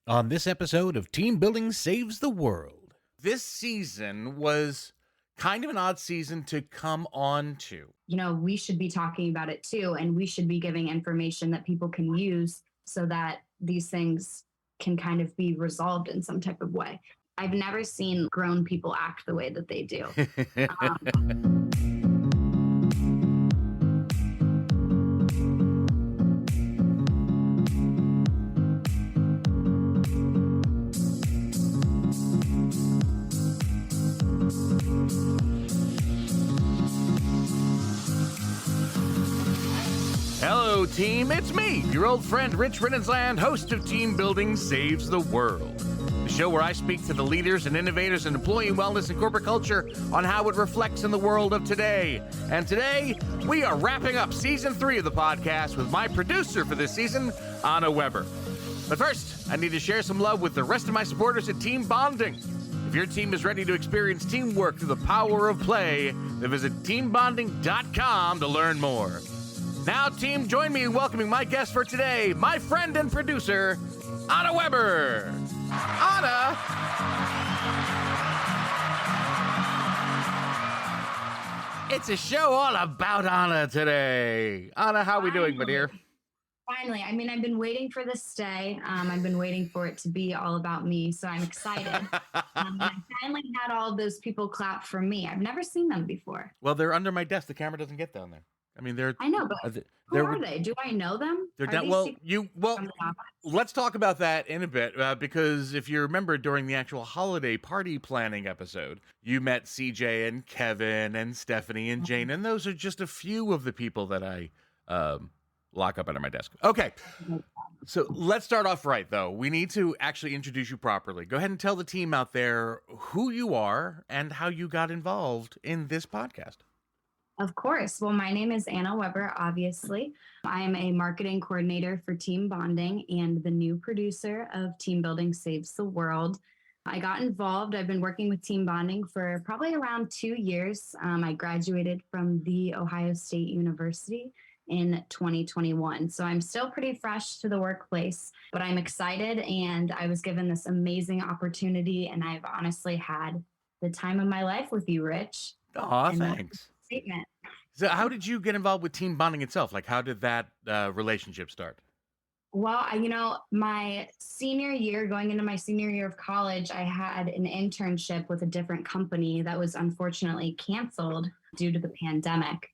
On this episode of Team Building Saves the World. This season was kind of an odd season to come on to. You know, we should be talking about it too, and we should be giving information that people can use so that these things can kind of be resolved in some type of way. I've never seen grown people act the way that they do. Hello, team. It's me, your old friend Rich Rinnensland, host of Team Building Saves the World, the show where I speak to the leaders and innovators in employee wellness and corporate culture on how it reflects in the world of today. And today, we are wrapping up Season 3 of the podcast with my producer for this season, Anna Weber. But first, I need to share some love with the rest of my supporters at Team Bonding. If your team is ready to experience teamwork through the power of play, then visit teambonding.com to learn more. Now, team, join me in welcoming my guest for today, my friend and producer, Anna Weber. Anna! It's a show all about Anna today. Anna, how are we doing, my dear? Finally, I mean, I've been waiting for this day. I've been waiting for it to be all about me, so I'm excited. I finally had all of those people clap for me. I've never seen them before. Well, they're under my desk. The camera doesn't get down there. I mean, I know, but who are they? Do I know them? They're down. Let's talk about that in a bit because if you remember during the actual holiday party planning episode, you met CJ and Kevin and Stephanie and Jane, and those are just a few of the people that I lock up under my desk. Okay, so let's start off right, though. We need to actually introduce you properly. Go ahead and tell the team out there who you are and how you got involved in this podcast. Of course. Well, my name is Anna Weber, obviously. I am a marketing coordinator for Team Bonding and the new producer of Team Building Saves the World. I got involved. I've been working with Team Bonding for probably around 2 years. I graduated from The Ohio State University in 2021. So I'm still pretty fresh to the workplace, but I'm excited and I was given this amazing opportunity and I've honestly had the time of my life with you, Rich. Aw, thanks. Statement. So how did you get involved with Team Bonding itself? Like, how did that relationship start? Well, my senior year, going into my senior year of college, I had an internship with a different company that was unfortunately canceled due to the pandemic.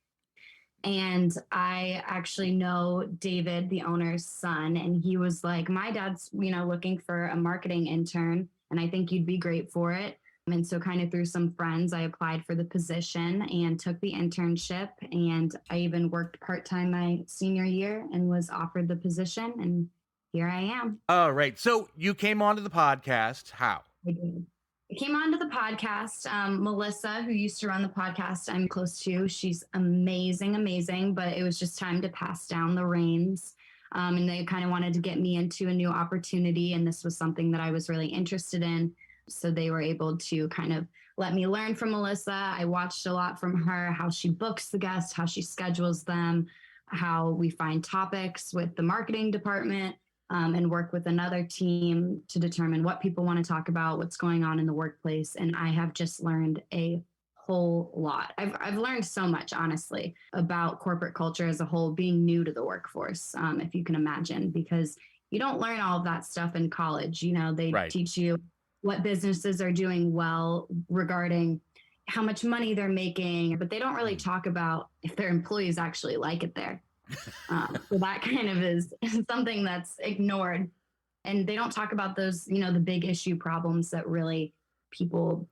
And I actually know David, the owner's son, and he was like, my dad's, looking for a marketing intern, and I think you'd be great for it. And so kind of through some friends, I applied for the position and took the internship. And I even worked part-time my senior year and was offered the position. And here I am. All right. So you came onto the podcast. How? I did. I came onto the podcast. Melissa, who used to run the podcast, I'm close to. She's amazing. But it was just time to pass down the reins. And they kind of wanted to get me into a new opportunity. And this was something that I was really interested in. So they were able to kind of let me learn from Melissa. I watched a lot from her, how she books the guests, how she schedules them, how we find topics with the marketing department, and work with another team to determine what people want to talk about, what's going on in the workplace. And I have just learned a whole lot. I've learned so much, honestly, about corporate culture as a whole, being new to the workforce, if you can imagine, because you don't learn all of that stuff in college. They teach you what businesses are doing well regarding how much money they're making, but they don't really talk about if their employees actually like it there. So that kind of is something that's ignored. And they don't talk about those, the big issue problems that really people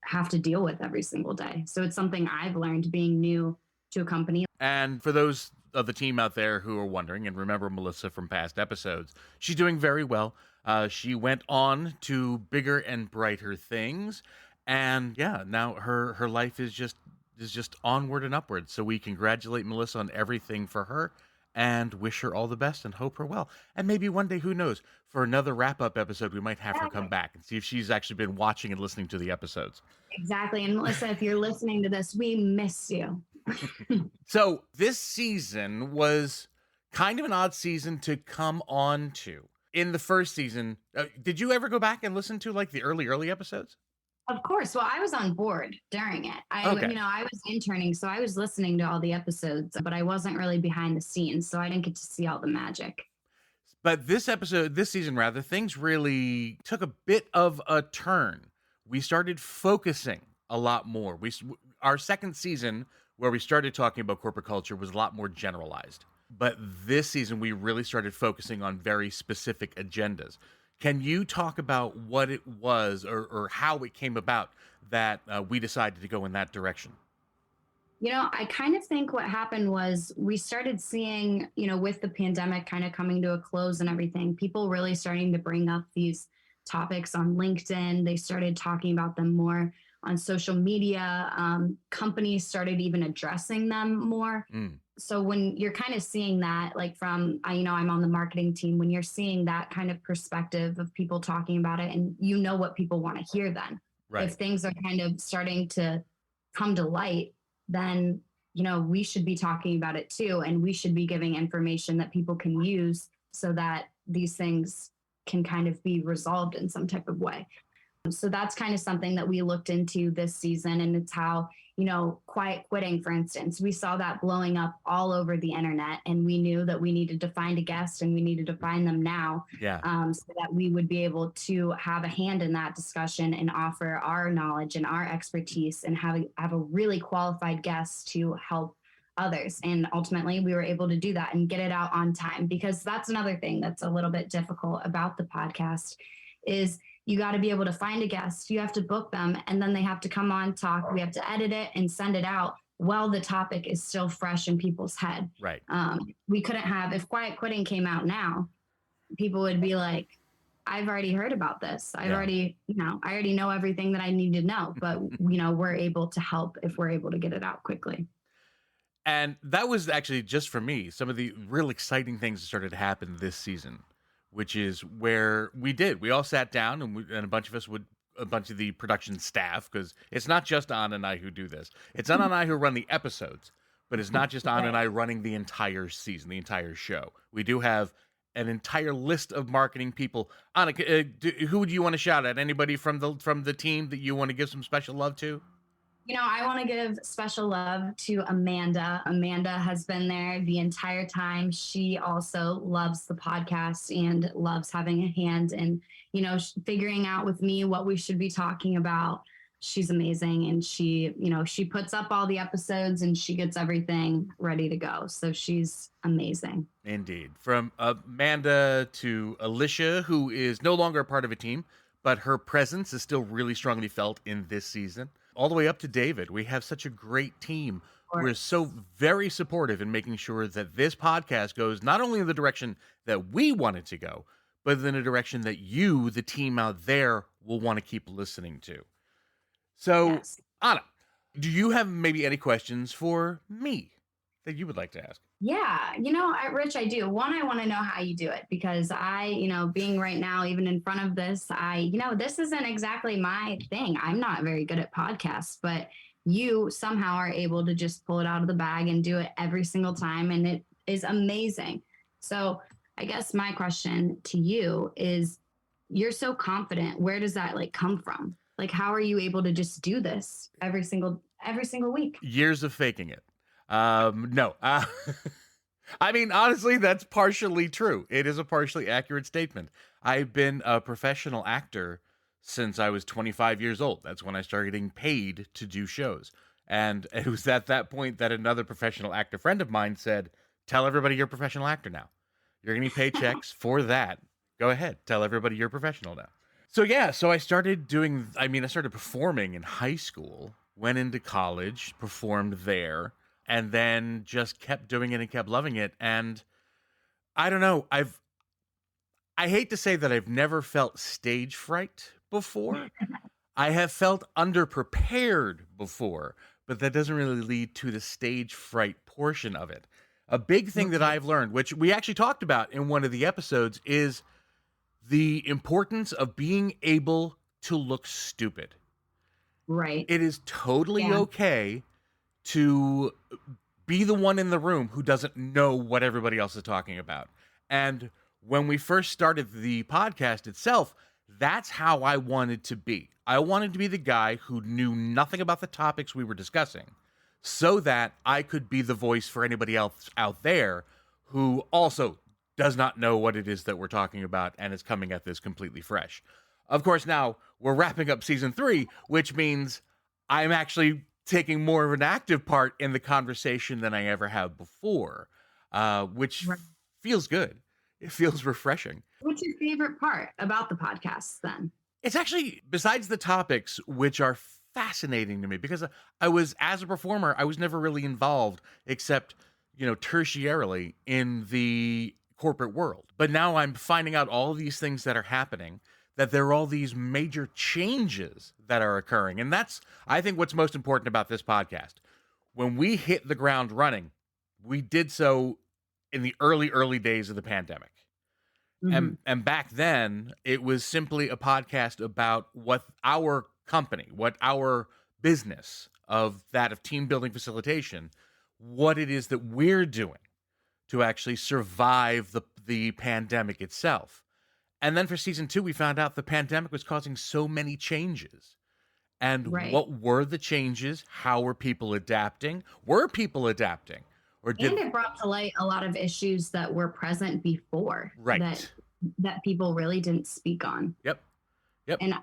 have to deal with every single day. So it's something I've learned being new to a company. And for those of the team out there who are wondering, and remember Melissa from past episodes, she's doing very well. She went on to bigger and brighter things, and now her life is just onward and upward. So we congratulate Melissa on everything for her, and wish her all the best and hope her well. And maybe one day, who knows, for another wrap-up episode, we might have her come back and see if she's actually been watching and listening to the episodes. Exactly. And Melissa, if you're listening to this, we miss you. So this season was kind of an odd season to come on to. In the first season, did you ever go back and listen to like the early episodes? Of course. Well, I was on board during it. Okay. I was interning, so I was listening to all the episodes, but I wasn't really behind the scenes, so I didn't get to see all the magic. But this season rather, things really took a bit of a turn. We started focusing a lot more. Our second season, where we started talking about corporate culture, was a lot more generalized. But this season, we really started focusing on very specific agendas. Can you talk about what it was or how it came about that we decided to go in that direction? I kind of think what happened was we started seeing, with the pandemic kind of coming to a close and everything, people really starting to bring up these topics on LinkedIn. They started talking about them more on social media. Companies started even addressing them more. Mm, So when you're kind of seeing that, like I'm on the marketing team, when you're seeing that kind of perspective of people talking about it, and what people want to hear then. If right. things are kind of starting to come to light, then we should be talking about it too, and we should be giving information that people can use so that these things can kind of be resolved in some type of way. So that's kind of something that we looked into this season, and it's how quiet quitting, for instance, we saw that blowing up all over the internet, and we knew that we needed to find a guest, and we needed to find them now, Yeah. so that we would be able to have a hand in that discussion and offer our knowledge and our expertise, and have a really qualified guest to help others. And ultimately, we were able to do that and get it out on time, because that's another thing that's a little bit difficult about the podcast is you got to be able to find a guest. You have to book them, and then they have to come on, talk. We have to edit it and send it out while the topic is still fresh in people's head. Right. We couldn't have, if quiet quitting came out now, people would be like, I've already heard about this. I already know everything that I need to know, but we're able to help if we're able to get it out quickly. And that was actually, just for me, some of the real exciting things that started to happen this season, which is where we all sat down, and a bunch of the production staff, because it's not just Anna and I who do this. It's Anna and I who run the episodes, but it's not just Anna and I running the entire season, the entire show. We do have an entire list of marketing people. Anna, who would you want to shout at? Anybody from the team that you want to give some special love to? I want to give special love to Amanda. Amanda has been there the entire time. She also loves the podcast and loves having a hand in, figuring out with me what we should be talking about. She's amazing. And she puts up all the episodes and she gets everything ready to go. So she's amazing. Indeed. From Amanda to Alicia, who is no longer a part of a team, but her presence is still really strongly felt in this season. All the way up to David. We have such a great team who is so very supportive in making sure that this podcast goes not only in the direction that we want it to go, but in a direction that you, the team out there, will want to keep listening to. So, yes. Anna, do you have maybe any questions for me that you would like to ask? Yeah, Rich, I do. One, I want to know how you do it, because being right now, even in front of this, this isn't exactly my thing. I'm not very good at podcasts, but you somehow are able to just pull it out of the bag and do it every single time. And it is amazing. So I guess my question to you is, you're so confident. Where does that come from? How are you able to just do this every single week? Years of faking it. No. I mean, honestly, that's partially true. It is a partially accurate statement. I've been a professional actor since I was 25 years old. That's when I started getting paid to do shows. And it was at that point that another professional actor friend of mine said, tell everybody you're a professional actor now. You're going to get paychecks for that. Go ahead. Tell everybody you're a professional now. So I started performing in high school, went into college, performed there, and then just kept doing it and kept loving it. And I don't know, I hate to say that I've never felt stage fright before. I have felt underprepared before, but that doesn't really lead to the stage fright portion of it. A big thing that I've learned, which we actually talked about in one of the episodes, is the importance of being able to look stupid. Right. It is totally okay to be the one in the room who doesn't know what everybody else is talking about. And when we first started the podcast itself, that's how I wanted to be. I wanted to be the guy who knew nothing about the topics we were discussing so that I could be the voice for anybody else out there who also does not know what it is that we're talking about and is coming at this completely fresh. Of course, now we're wrapping up season 3, which means I'm actually taking more of an active part in the conversation than I ever have before, which feels good. It feels refreshing. What's your favorite part about the podcast then? It's actually, besides the topics, which are fascinating to me, because as a performer, I was never really involved except, tertiarily in the corporate world. But now I'm finding out all these things that are happening, that there are all these major changes that are occurring. And that's, I think, what's most important about this podcast. When we hit the ground running, we did so in the early days of the pandemic. Mm-hmm. And back then, it was simply a podcast about what our company, what our business of team building facilitation, what it is that we're doing to actually survive the pandemic itself. And then for season 2, we found out the pandemic was causing so many changes. And what were the changes? How were people adapting? Were people adapting? And it brought to light a lot of issues that were present before that people really didn't speak on. Yep. And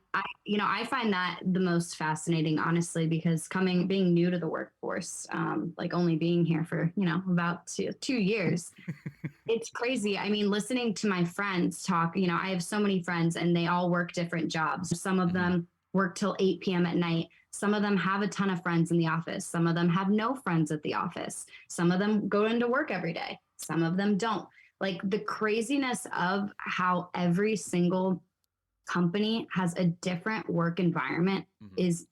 I find that the most fascinating, honestly, because being new to the workforce, like only being here for, about 2 years, it's crazy. I mean, listening to my friends talk, I have so many friends and they all work different jobs. Some of them work till 8 p.m. at night. Some of them have a ton of friends in the office. Some of them have no friends at the office. Some of them go into work every day. Some of them don't. Like the craziness of how every single company has a different work environment is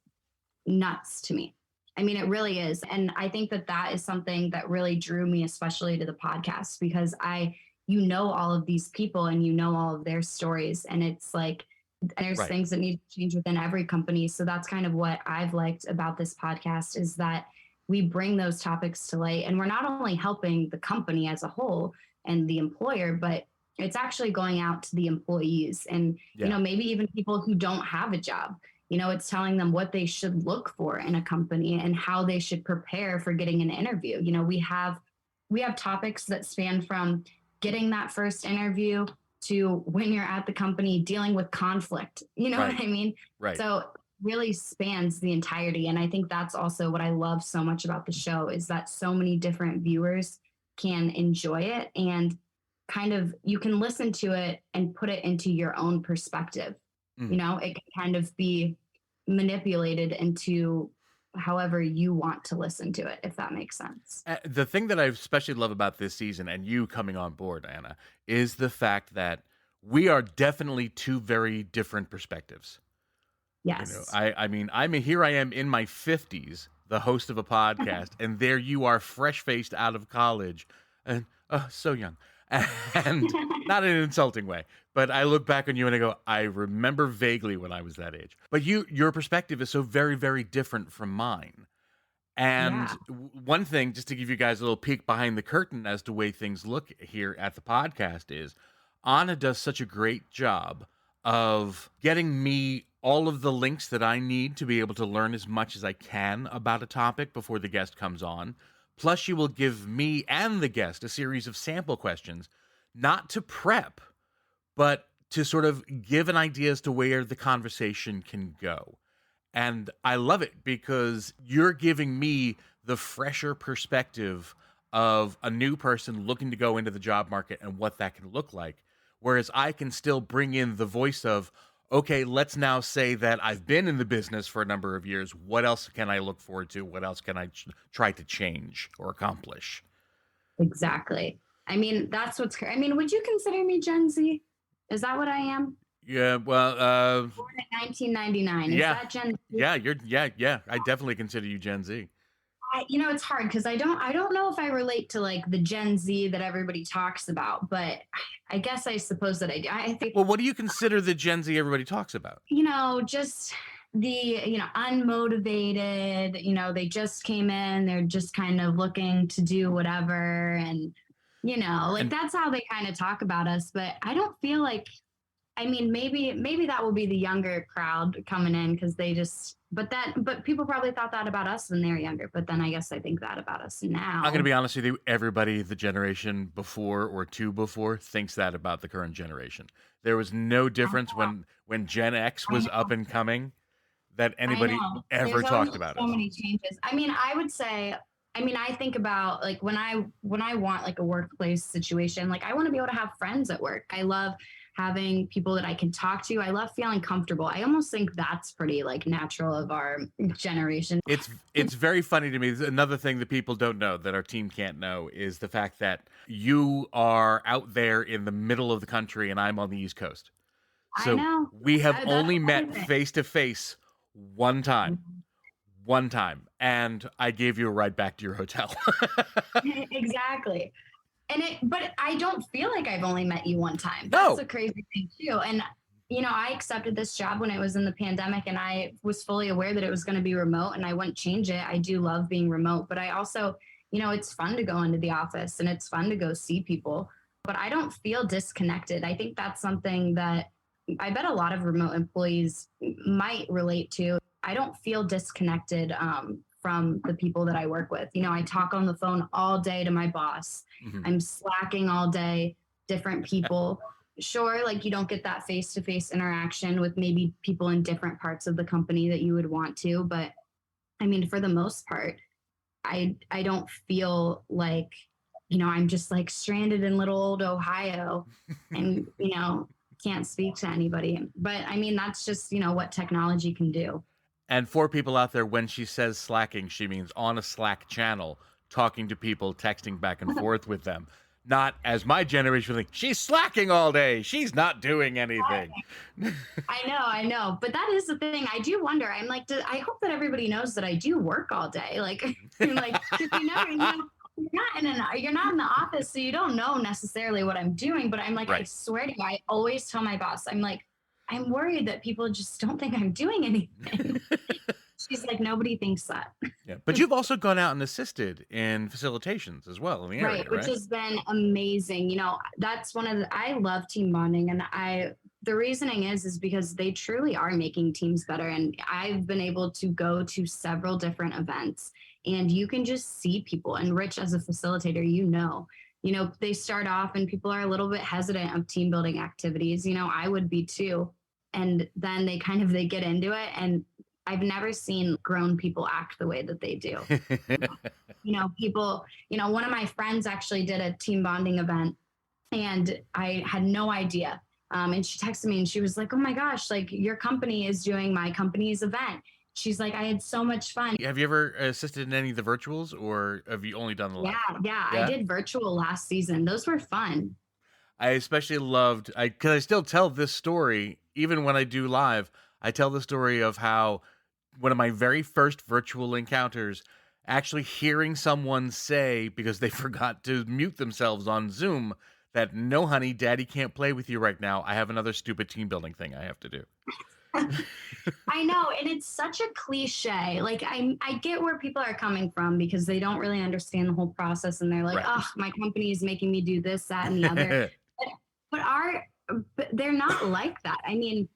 nuts to me. I mean, it really is. And I think that is something that really drew me, especially to the podcast, because all of these people and all of their stories. And it's like, there's things that need to change within every company. So that's kind of what I've liked about this podcast, is that we bring those topics to light, and we're not only helping the company as a whole and the employer, but it's actually going out to the employees and, maybe even people who don't have a job. It's telling them what they should look for in a company and how they should prepare for getting an interview. We have topics that span from getting that first interview to when you're at the company dealing with conflict. You know what I mean? Right. So really spans the entirety. And I think that's also what I love so much about the show, is that so many different viewers can enjoy it, and kind of you can listen to it and put it into your own perspective. It can kind of be manipulated into however you want to listen to it, if that makes sense. The thing that I especially love about this season, and you coming on board, Anna, is the fact that we are definitely two very different perspectives. Yes. I mean, here I am in my 50s, the host of a podcast, and there you are, fresh-faced out of college, and so young. And not in an insulting way, but I look back on you and I go, I remember vaguely when I was that age. But your perspective is so very, very different from mine. And one thing, just to give you guys a little peek behind the curtain as to the way things look here at the podcast, is Anna does such a great job of getting me all of the links that I need to be able to learn as much as I can about a topic before the guest comes on. Plus, she will give me and the guest a series of sample questions, not to prep, but to sort of give an idea as to where the conversation can go. And I love it because you're giving me the fresher perspective of a new person looking to go into the job market and what that can look like. Whereas I can still bring in the voice of, okay, let's now say that I've been in the business for a number of years. What else can I look forward to? What else can I try to change or accomplish? Exactly. I mean, that's what's, would you consider me Gen Z? Is that what I am? Yeah, well, born in 1999. Is that Gen Z? Yeah. I definitely consider you Gen Z. It's hard because I don't know if I relate to like the Gen Z that everybody talks about, but I guess I suppose that I do. I think. Well, what do you consider the Gen Z everybody talks about? Just the, unmotivated, they just came in, they're just kind of looking to do whatever. And, like And that's how they kind of talk about us. But I don't feel like, I mean, maybe that will be the younger crowd coming in because but people probably thought that about us when they were younger. But then I guess I think that about us now. I'm going to be honest with you. Everybody, the generation before or two before, thinks that about the current generation. There was no difference when Gen X was up and coming that anybody ever There's talked always about so us. many changes. I mean, I would say, I think about like when I want like a workplace situation, like I want to be able to have friends at work. I love having people that I can talk to. I love feeling comfortable. I almost think that's pretty like natural of our generation. It's very funny to me. Another thing that people don't know, that our team can't know, is the fact that you are out there in the middle of the country and I'm on the East Coast. I So know. we have That's only met everything. face to face one time. And I gave you a ride back to your hotel. Exactly. But I don't feel like I've only met you one time. No. That's a crazy thing too. And I accepted this job when it was in the pandemic, and I was fully aware that it was going to be remote, and I wouldn't change it. I do love being remote, but I also, it's fun to go into the office and it's fun to go see people, but I don't feel disconnected. I think that's something that I bet a lot of remote employees might relate to. I don't feel disconnected from the people that I work with. I talk on the phone all day to my boss. Mhm. I'm slacking all day, different people. Sure, like you don't get that face-to-face interaction with maybe people in different parts of the company that you would want to, but I mean, for the most part, I don't feel like, I'm just like stranded in little old Ohio and, can't speak to anybody. But I mean, that's just, what technology can do. And for people out there, when she says slacking, she means on a Slack channel, talking to people, texting back and forth with them. Not as my generation would think, she's slacking all day. She's not doing anything. I know. But that is the thing. I do wonder. I'm like, I hope that everybody knows that I do work all day. Like, like, 'cause you're not in the office, so you don't know necessarily what I'm doing. But I'm like, Right. I swear to you, I always tell my boss, I'm like, I'm worried that people just don't think I'm doing anything. She's like, nobody thinks that. Yeah. But you've also gone out and assisted in facilitations as well in the area, Right, which has been amazing. That's I love team bonding, and the reasoning is because they truly are making teams better. And I've been able to go to several different events, and you can just see people. And Rich, as a facilitator, they start off and people are a little bit hesitant of team building activities. I would be too. And then they get into it, and I've never seen grown people act the way that they do. People, one of my friends actually did a team bonding event, and I had no idea. And she texted me and she was like, oh my gosh, like your company is doing my company's event. She's like, I had so much fun. Have you ever assisted in any of the virtuals, or have you only done the live? Yeah. I did virtual last season. Those were fun. I especially loved, because I still tell this story, even when I do live, I tell the story of how one of my very first virtual encounters, actually hearing someone say, because they forgot to mute themselves on Zoom, that no, honey, daddy can't play with you right now. I have another stupid team building thing I have to do. I know, and it's such a cliche. Like I get where people are coming from because they don't really understand the whole process, and they're like, Right. "Oh, my company is making me do this, that, and the other." but they're not like that. I mean,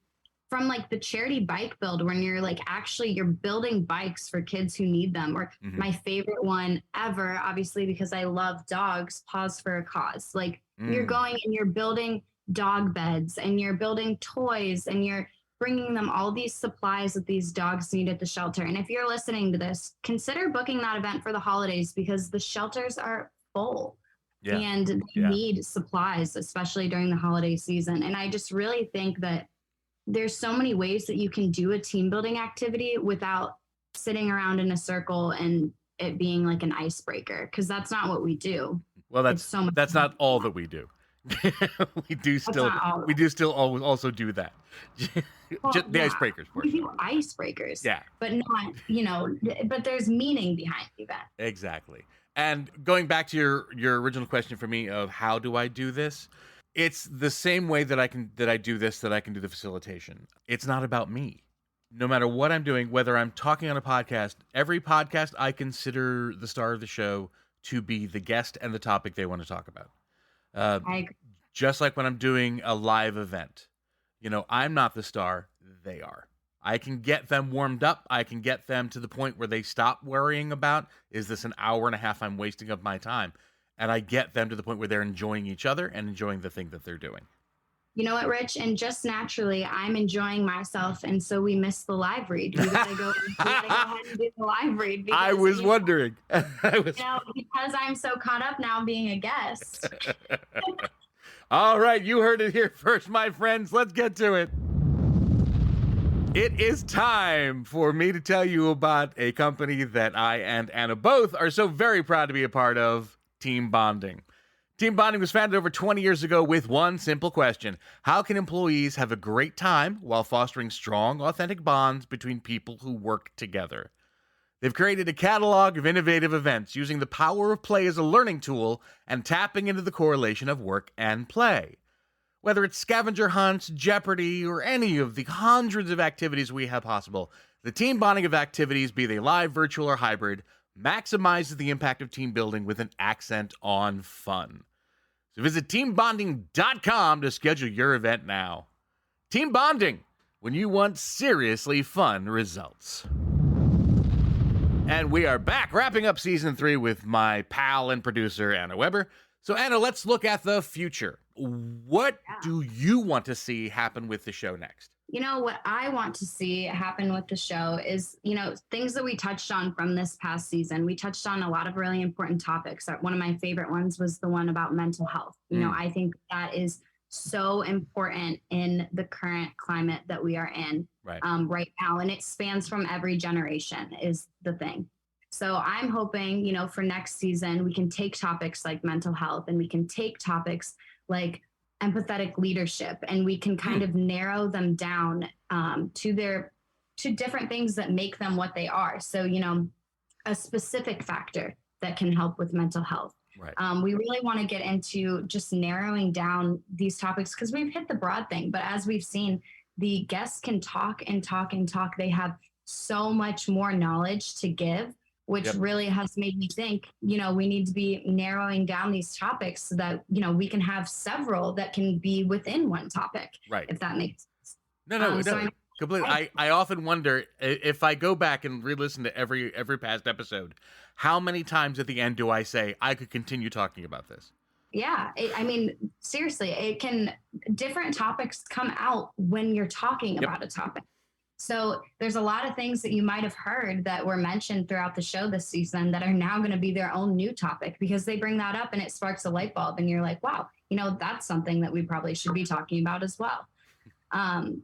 from like the charity bike build, when you're like you're building bikes for kids who need them, or my favorite one ever, obviously because I love dogs, Paws for a Cause. Like you're going and you're building dog beds, and you're building toys, and you're bringing them all these supplies that these dogs need at the shelter. And if you're listening to this, consider booking that event for the holidays because the shelters are full. Yeah. And they need supplies, especially during the holiday season. And I just really think that there's so many ways that you can do a team building activity without sitting around in a circle and it being like an icebreaker, because that's not what we do. Well, that's not all that we do. we do still also do that. Just the icebreakers We do icebreakers. Yeah. But not, but there's meaning behind the event. Exactly. And going back to your original question for me of how do I do this? It's the same way that I can do the facilitation. It's not about me. No matter what I'm doing, whether I'm talking on a podcast, every podcast I consider the star of the show to be the guest and the topic they want to talk about. Uh, I agree. just like when I'm doing a live event, I'm not the star, they are. I can get them warmed up. I can get them to the point where they stop worrying about, is this an hour and a half I'm wasting of my time? And I get them to the point where they're enjoying each other and enjoying the thing that they're doing. You know what, Rich? And just naturally, I'm enjoying myself, and so we missed the live read. We gotta go. We gotta go ahead and do the live read. Because, I was wondering. because I'm so caught up now being a guest. All right, you heard it here first, my friends. Let's get to it. It is time for me to tell you about a company that I and Anna both are so very proud to be a part of, Team Bonding. Team Bonding was founded over 20 years ago with one simple question: how can employees have a great time while fostering strong, authentic bonds between people who work together? They've created a catalog of innovative events using the power of play as a learning tool and tapping into the correlation of work and play. Whether it's scavenger hunts, Jeopardy, or any of the hundreds of activities we have possible, the team bonding of activities, be they live, virtual, or hybrid, maximizes the impact of team building with an accent on fun. So visit teambonding.com to schedule your event now. Team Bonding, when you want seriously fun results. And we are back, wrapping up season 3 with my pal and producer, Anna Weber. So, Anna, let's look at the future. What do you want to see happen with the show next? What I want to see happen with the show is, things that we touched on from this past season. We touched on a lot of really important topics. One of my favorite ones was the one about mental health. I think that is so important in the current climate that we are in right now. And it spans from every generation is the thing. So I'm hoping, for next season, we can take topics like mental health and we can take topics like empathetic leadership, and we can kind of narrow them down to different things that make them what they are. So, a specific factor that can help with mental health. Right. We really want to get into just narrowing down these topics because we've hit the broad thing, but as we've seen, the guests can talk and talk and talk. They have so much more knowledge to give, which really has made me think, we need to be narrowing down these topics so that, we can have several that can be within one topic, right? If that makes sense. No, completely. I often wonder if I go back and re-listen to every past episode, how many times at the end do I say, I could continue talking about this? Yeah. Seriously, different topics come out when you're talking about a topic. So there's a lot of things that you might have heard that were mentioned throughout the show this season that are now going to be their own new topic because they bring that up and it sparks a light bulb and you're like, wow, that's something that we probably should be talking about as well.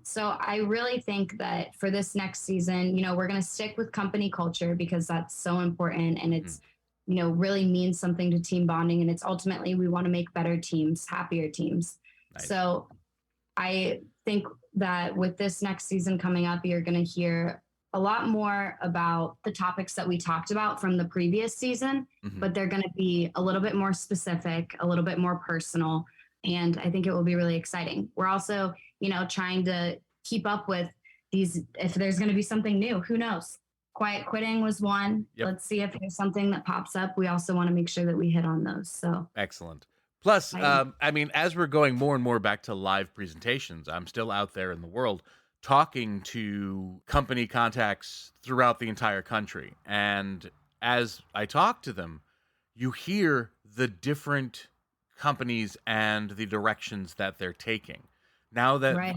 So I really think that for this next season, we're going to stick with company culture because that's so important and it's, really means something to team bonding. And it's ultimately, we want to make better teams, happier teams. Nice. So I think that with this next season coming up, you're going to hear a lot more about the topics that we talked about from the previous season, but they're going to be a little bit more specific, a little bit more personal. And I think it will be really exciting. We're also, trying to keep up with these, if there's going to be something new, who knows? Quiet quitting was one. Yep. Let's see if there's something that pops up. We also want to make sure that we hit on those. So excellent. Plus, as we're going more and more back to live presentations, I'm still out there in the world talking to company contacts throughout the entire country. And as I talk to them, you hear the different companies and the directions that they're taking. Now that,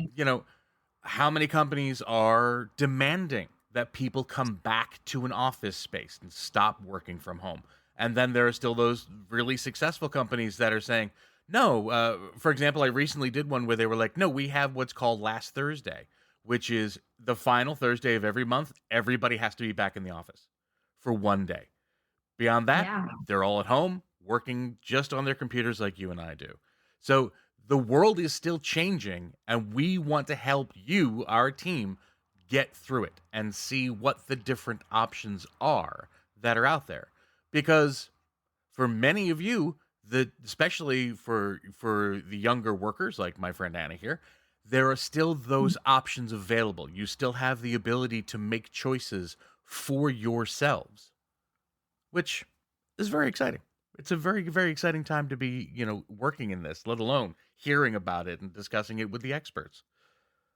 how many companies are demanding that people come back to an office space and stop working from home. And then there are still those really successful companies that are saying, no, for example, I recently did one where they were like, no, we have what's called Last Thursday, which is the final Thursday of every month. Everybody has to be back in the office for one day. Beyond that, they're all at home working just on their computers like you and I do. So the world is still changing, and we want to help you, our team, get through it and see what the different options are that are out there. Because for many of you, especially for the younger workers like my friend Anna here, there are still those options available. You still have the ability to make choices for yourselves, which is very exciting. It's a very, very exciting time to be, working in this, let alone hearing about it and discussing it with the experts.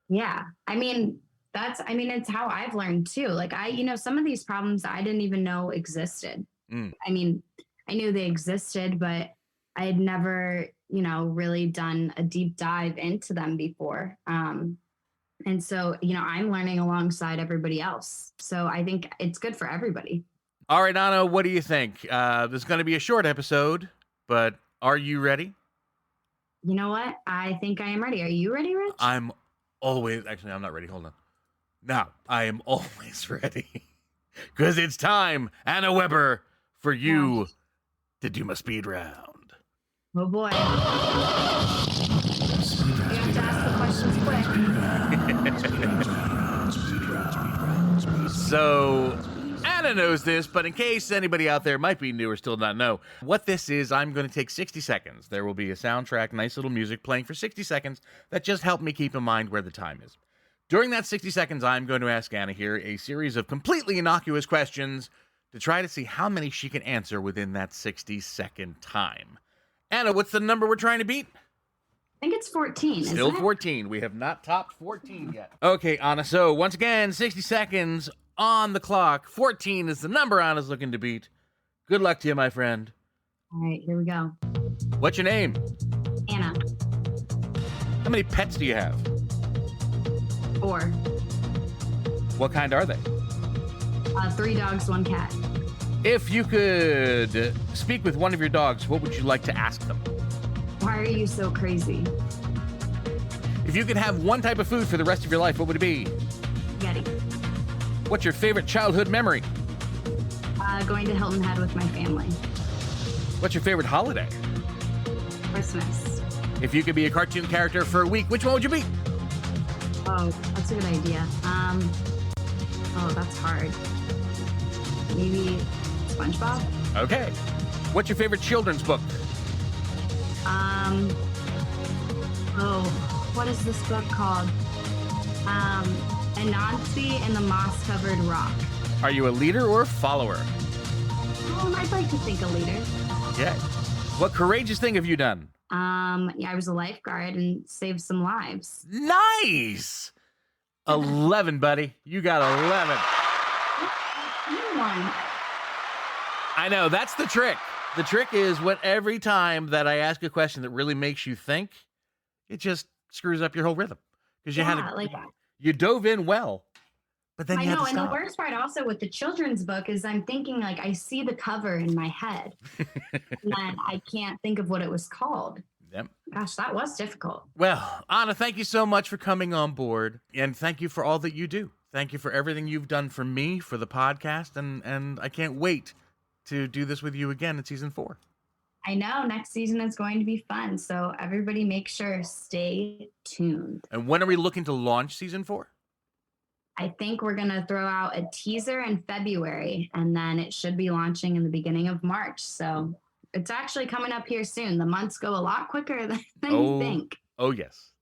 Yeah. It's how I've learned too. Like some of these problems I didn't even know existed. I mean, I knew they existed, but I had never, really done a deep dive into them before. And so, I'm learning alongside everybody else. So I think it's good for everybody. All right, Anna, what do you think? This is going to be a short episode, but are you ready? You know what? I think I am ready. Are you ready, Rich? I'm not ready. Hold on. No, I am always ready. Because it's time, Anna Weber, for you to do my speed round. Oh, boy. You have to ask the questions quick. So, Anna knows this, but in case anybody out there might be new or still not know, what this is, I'm going to take 60 seconds. There will be a soundtrack, nice little music playing for 60 seconds that just help me keep in mind where the time is. During that 60 seconds, I'm going to ask Anna here a series of completely innocuous questions to try to see how many she can answer within that 60-second time. Anna, what's the number we're trying to beat? I think it's 14. Still 14. We have not topped 14 yet. Okay, Anna, so once again, 60 seconds on the clock. 14 is the number Anna's looking to beat. Good luck to you, my friend. All right, here we go. What's your name? Anna. How many pets do you have? 4. What kind are they? 3 dogs, 1 cat. If you could speak with one of your dogs, what would you like to ask them? Why are you so crazy? If you could have one type of food for the rest of your life, what would it be? Spaghetti. What's your favorite childhood memory? Going to Hilton Head with my family. What's your favorite holiday? Christmas. If you could be a cartoon character for a week, which one would you be? Oh, that's a good idea. That's hard. Maybe SpongeBob? Okay. What's your favorite children's book? What is this book called? Anansi and the Moss-Covered Rock. Are you a leader or a follower? I'd like to think a leader. Yeah. What courageous thing have you done? I was a lifeguard and saved some lives. Nice! 11, buddy. You got 11. You won. I know, that's the trick. The trick is every time that I ask a question that really makes you think, it just screws up your whole rhythm. Because you dove in well, but then you had to stop. And the worst part also with the children's book is I'm thinking I see the cover in my head, and I can't think of what it was called. Yep. Gosh, that was difficult. Well, Anna, thank you so much for coming on board, and thank you for all that you do. Thank you for everything you've done for me, for the podcast, and I can't wait to do this with you again in season 4. I know. Next season is going to be fun, so everybody make sure stay tuned. And when are we looking to launch season 4? I think we're going to throw out a teaser in February, and then it should be launching in the beginning of March. So it's actually coming up here soon. The months go a lot quicker than you think. Oh, yes.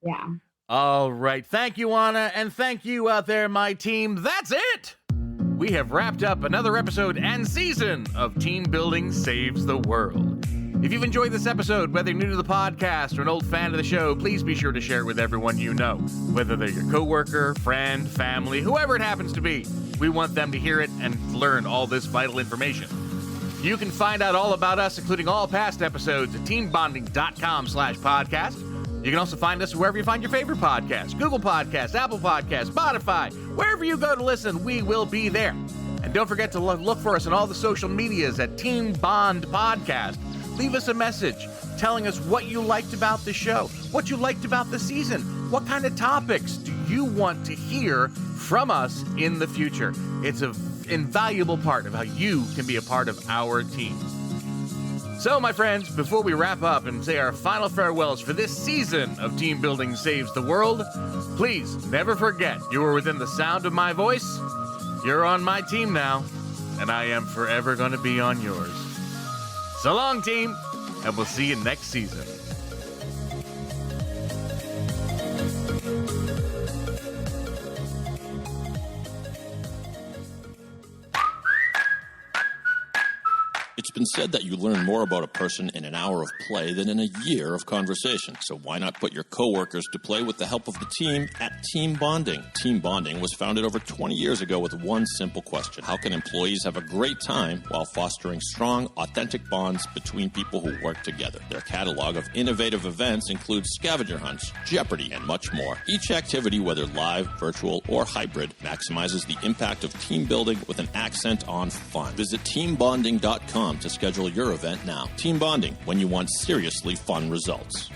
Yeah. All right. Thank you, Anna, and thank you out there, my team. That's it. We have wrapped up another episode and season of Team Building Saves the World. If you've enjoyed this episode, whether you're new to the podcast or an old fan of the show, please be sure to share it with everyone you know, whether they're your coworker, friend, family, whoever it happens to be. We want them to hear it and learn all this vital information. You can find out all about us, including all past episodes, at teambonding.com/podcast. You can also find us wherever you find your favorite podcasts, Google Podcasts, Apple Podcasts, Spotify, wherever you go to listen, we will be there. And don't forget to look for us on all the social medias at Team Bond Podcast. Leave us a message telling us what you liked about the show, what you liked about the season, what kind of topics do you want to hear from us in the future. It's an invaluable part of how you can be a part of our team. So, my friends, before we wrap up and say our final farewells for this season of Team Building Saves the World, please never forget you are within the sound of my voice. You're on my team now, and I am forever going to be on yours. So long, team, and we'll see you next season. It's been said that you learn more about a person in an hour of play than in a year of conversation. So why not put your coworkers to play with the help of the team at Team Bonding? Team Bonding was founded over 20 years ago with one simple question. How can employees have a great time while fostering strong, authentic bonds between people who work together? Their catalog of innovative events includes scavenger hunts, Jeopardy, and much more. Each activity, whether live, virtual, or hybrid, maximizes the impact of team building with an accent on fun. Visit teambonding.com to schedule your event now. Team Bonding, when you want seriously fun results.